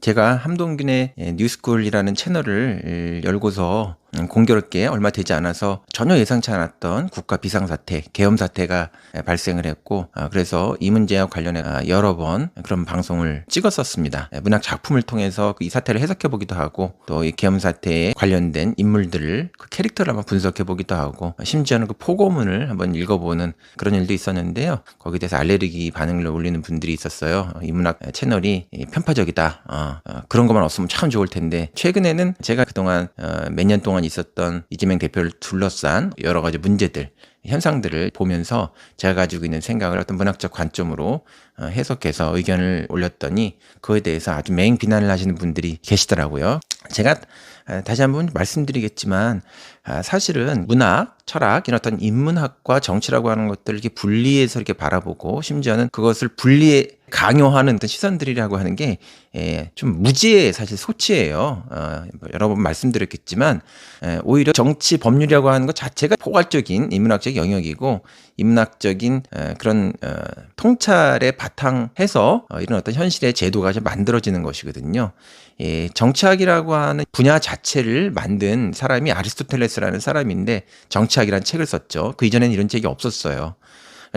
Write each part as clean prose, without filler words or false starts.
제가 함동균의 뉴스쿨이라는 채널을 열고서 공교롭게 얼마 되지 않아서 전혀 예상치 않았던 국가 비상사태, 계엄사태가 발생을 했고, 그래서 이 문제와 관련해 여러 번 그런 방송을 찍었었습니다. 문학 작품을 통해서 이 사태를 해석해보기도 하고, 또 이 계엄사태에 관련된 인물들을, 그 캐릭터를 한번 분석해보기도 하고, 심지어는 그 포고문을 한번 읽어보는 그런 일도 있었는데요. 거기에 대해서 알레르기 반응을 올리는 분들이 있었어요. 이 문학 채널이 편파적이다. 그런 것만 없으면 참 좋을 텐데, 최근에는 제가 그동안 몇 년 동안 있었던 이재명 대표를 둘러싼 여러 가지 문제들, 현상들을 보면서 제가 가지고 있는 생각을 어떤 문학적 관점으로 해석해서 의견을 올렸더니 그거에 대해서 아주 맹 비난을 하시는 분들이 계시더라고요. 제가 다시 한번 말씀드리겠지만, 사실은 문학, 철학, 이런 어떤 인문학과 정치라고 하는 것들을 이렇게 분리해서 이렇게 바라보고, 심지어는 그것을 분리해 강요하는 어떤 시선들이라고 하는 게 좀 무지의 사실 소치예요. 여러 번 말씀드렸겠지만, 오히려 정치 법률이라고 하는 것 자체가 포괄적인 인문학적 영역이고, 인문학적인 그런 통찰에 바탕해서 이런 어떤 현실의 제도가 만들어지는 것이거든요. 정치학이라고 하는 분야 자체를 만든 사람이 아리스토텔레스라는 사람인데, 정치학이라는 책을 썼죠. 그 이전에는 이런 책이 없었어요.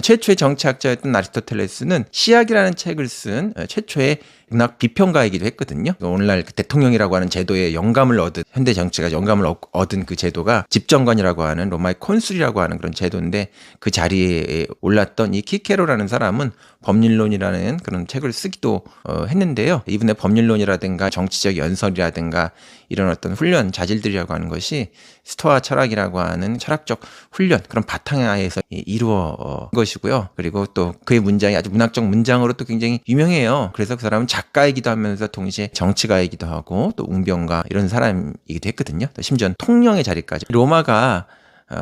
최초의 정치학자였던 아리스토텔레스는 시학이라는 책을 쓴 최초의 문학 비평가이기도 했거든요. 오늘날 대통령이라고 하는 제도에 영감을 얻은, 현대 정치가 영감을 얻은 그 제도가 집정관이라고 하는 로마의 콘술이라고 하는 그런 제도인데, 그 자리에 올랐던 이 키케로라는 사람은 법률론이라는 그런 책을 쓰기도 했는데요. 이분의 법률론이라든가 정치적 연설이라든가 이런 어떤 훈련 자질들이라고 하는 것이 스토아 철학이라고 하는 철학적 훈련, 그런 바탕하에서 이루어 것이고요. 그리고 또 그의 문장이 아주 문학적 문장으로 또 굉장히 유명해요. 그래서 그 사람은 작가이기도 하면서 동시에 정치가이기도 하고 또 웅변가 이런 사람이기도 했거든요. 또 심지어는 통령의 자리까지. 로마가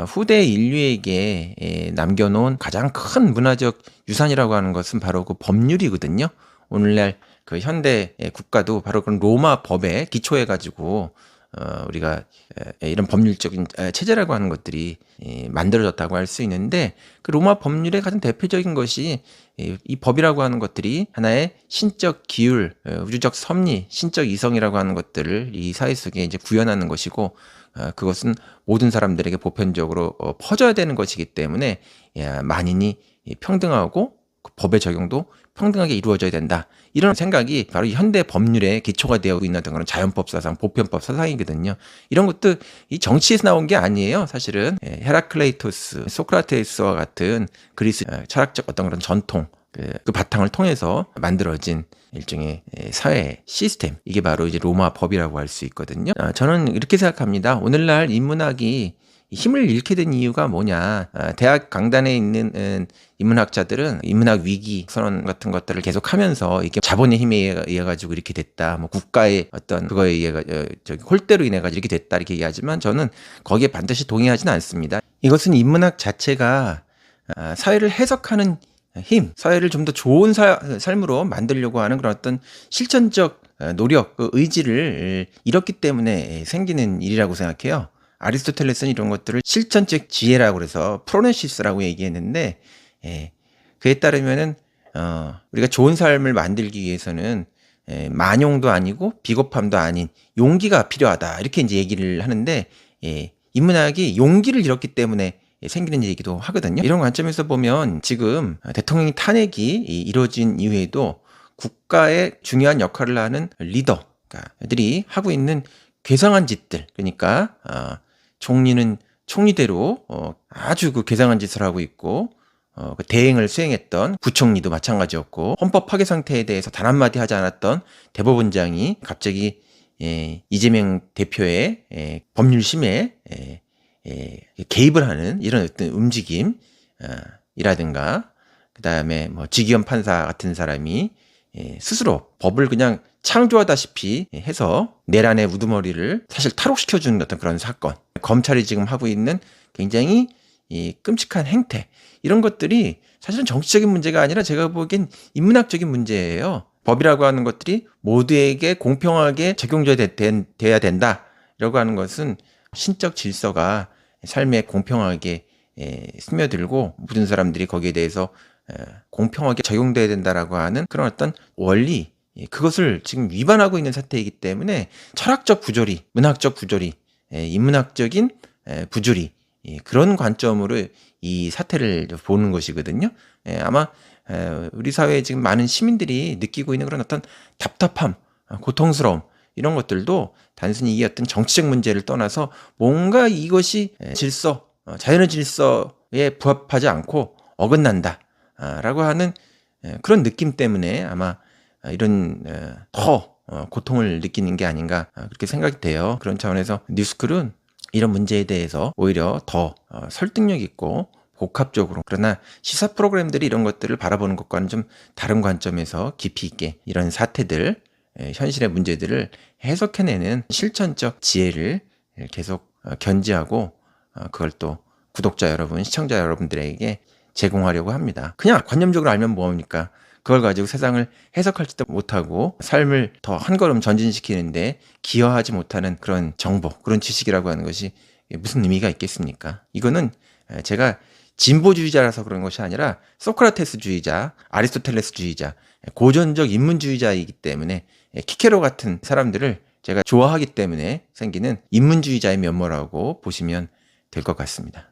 후대 인류에게 남겨놓은 가장 큰 문화적 유산이라고 하는 것은 바로 그 법률이거든요. 오늘날 그 현대 국가도 바로 그런 로마 법에 기초해가지고 우리가 이런 법률적인 체제라고 하는 것들이 만들어졌다고 할 수 있는데, 그 로마 법률의 가장 대표적인 것이 이 법이라고 하는 것들이 하나의 신적 기율, 우주적 섭리, 신적 이성이라고 하는 것들을 이 사회 속에 이제 구현하는 것이고, 그것은 모든 사람들에게 보편적으로 퍼져야 되는 것이기 때문에 만인이 평등하고 그 법의 적용도 평등하게 이루어져야 된다. 이런 생각이 바로 현대 법률의 기초가 되어 있는 그런 자연법 사상, 보편법 사상이거든요. 이런 것도 이 정치에서 나온 게 아니에요. 사실은 헤라클레이토스, 소크라테스와 같은 그리스 철학적 어떤 그런 전통, 그 바탕을 통해서 만들어진 일종의 사회 시스템, 이게 바로 이제 로마 법이라고 할 수 있거든요. 저는 이렇게 생각합니다. 오늘날 인문학이 힘을 잃게 된 이유가 뭐냐. 대학 강단에 있는 인문학자들은 인문학 위기 선언 같은 것들을 계속 하면서 이게 자본의 힘에 의해 가지고 이렇게 됐다. 뭐 국가의 어떤 그거에 의해 홀대로 인해 가지고 이렇게 됐다. 이렇게 얘기하지만 저는 거기에 반드시 동의하지는 않습니다. 이것은 인문학 자체가 사회를 해석하는 힘, 사회를 좀 더 좋은 삶으로 만들려고 하는 그런 어떤 실천적 노력, 그 의지를 잃었기 때문에 생기는 일이라고 생각해요. 아리스토텔레스는 이런 것들을 실천적 지혜라고 그래서 프로네시스라고 얘기했는데, 그에 따르면은 우리가 좋은 삶을 만들기 위해서는 만용도 아니고 비겁함도 아닌 용기가 필요하다, 이렇게 이제 얘기를 하는데, 인문학이 용기를 잃었기 때문에 생기는 얘기도 하거든요. 이런 관점에서 보면 지금 대통령 탄핵이 이루어진 이후에도 국가의 중요한 역할을 하는 리더들이 하고 있는 괴상한 짓들, 그러니까 총리는 총리대로 아주 그 괴상한 짓을 하고 있고, 그 대행을 수행했던 부총리도 마찬가지였고, 헌법 파괴 상태에 대해서 단 한마디 하지 않았던 대법원장이 갑자기 이재명 대표의 법률심에 개입을 하는 이런 어떤 움직임 이라든가, 그 다음에 뭐 지기현 판사 같은 사람이 스스로 법을 그냥 창조하다시피 해서 내란의 우두머리를 사실 탈옥시켜주는 어떤 그런 사건, 검찰이 지금 하고 있는 굉장히 끔찍한 행태, 이런 것들이 사실은 정치적인 문제가 아니라 제가 보기엔 인문학적인 문제예요. 법이라고 하는 것들이 모두에게 공평하게 적용돼야 된다 라고 하는 것은 신적 질서가 삶에 공평하게 스며들고 모든 사람들이 거기에 대해서 공평하게 적용돼야 된다라고 하는 그런 어떤 원리, 그것을 지금 위반하고 있는 사태이기 때문에 철학적 부조리, 문학적 부조리, 인문학적인 부조리, 그런 관점으로 이 사태를 보는 것이거든요. 아마 우리 사회에 지금 많은 시민들이 느끼고 있는 그런 어떤 답답함, 고통스러움, 이런 것들도 단순히 이게 어떤 정치적 문제를 떠나서 뭔가 이것이 질서, 자연의 질서에 부합하지 않고 어긋난다 라고 하는 그런 느낌 때문에 아마 이런 더 고통을 느끼는 게 아닌가 그렇게 생각이 돼요. 그런 차원에서 뉴스쿨은 이런 문제에 대해서 오히려 더 설득력 있고 복합적으로, 그러나 시사 프로그램들이 이런 것들을 바라보는 것과는 좀 다른 관점에서 깊이 있게 이런 사태들, 현실의 문제들을 해석해내는 실천적 지혜를 계속 견지하고 그걸 또 구독자 여러분, 시청자 여러분들에게 제공하려고 합니다. 그냥 관념적으로 알면 뭐합니까? 그걸 가지고 세상을 해석할지도 못하고 삶을 더 한 걸음 전진시키는데 기여하지 못하는 그런 정보, 그런 지식이라고 하는 것이 무슨 의미가 있겠습니까? 이거는 제가 진보주의자라서 그런 것이 아니라 소크라테스주의자, 아리스토텔레스주의자, 고전적 인문주의자이기 때문에 키케로 같은 사람들을 제가 좋아하기 때문에 생기는 인문주의자의 면모라고 보시면 될 것 같습니다.